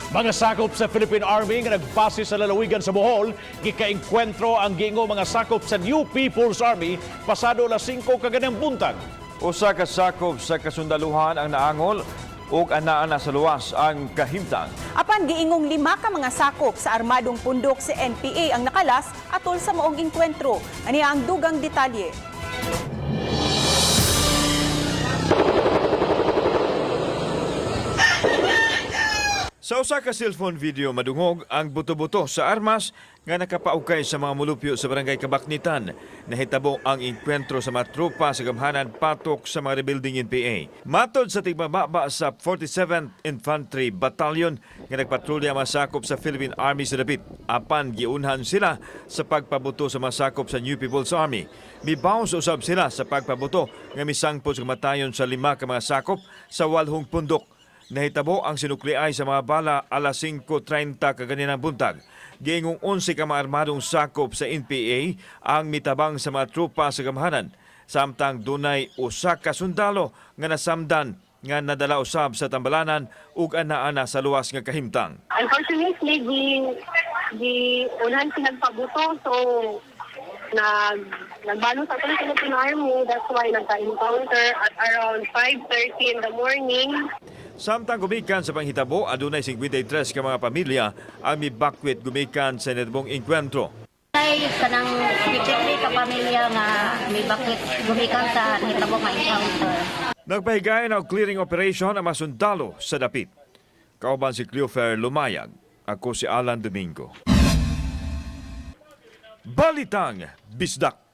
Mga sakop sa Philippine Army nga nagbase sa lalawigan sa Bohol, gikaengkwentro ang giingo mga sakop sa New People's Army pasado alas 5 kaganang buntag. Usa ka sakop sa kasundaluhan ang naangol ug anaa na sa luwas ang kahimtang. Apan giingong 5 ka mga sakop sa armadong pundok sa NPA ang nakalas atol sa maong engkwentro. Aniya ang dugang detalye. Sa usa ka cellphone video madungog ang buto-buto sa armas nga nakapaugkay sa mga mulupyo sa barangay Kabaknitan. Nahitabo ang engkwentro sa mga tropa sa gamhanan patok sa mga rebuilding NPA. Matod sa tigmababa sa 47th Infantry Battalion nga nagpatrolya masakop sa Philippine Army sa dapit. Apan giunhan sila sa pagpabuto sa masakop sa New People's Army. Mibaws usab sila sa pagpabuto nga misangpot sa kamatayon sa 5 ka mga sakop sa walhong pundok. Nahitabo ang sinukliay sa mga bala alas 5:30 kaganinang buntag. Giingong 11 ka mga armadong sakop sa NPA ang mitabang sa mga tropa sa gamhanan. Samtang dunay usa ka sundalo nga nasamdan nga nadala usab sa tambalanan ug anaa sa luwas nga kahimtang. Unfortunately, di unahan pinagpabuto, so nagbalo sa Philippine Army. That's why nagka-encounter at around 5:30 in the morning. Samtang gumikan sa panghitabo, adunay 53 ka mga pamilya ang mibakwit gumikan sa netbong engkwentro. Ay, kanang 53 ka pamilya nga may bakit gumikan sa hitabo nga encounter. Nagpahigay na clearing operation ang mga sundalo sa dapit. Kauban si Cleofer Lumayag. Ako si Alan Domingo. Balitang Bisdak.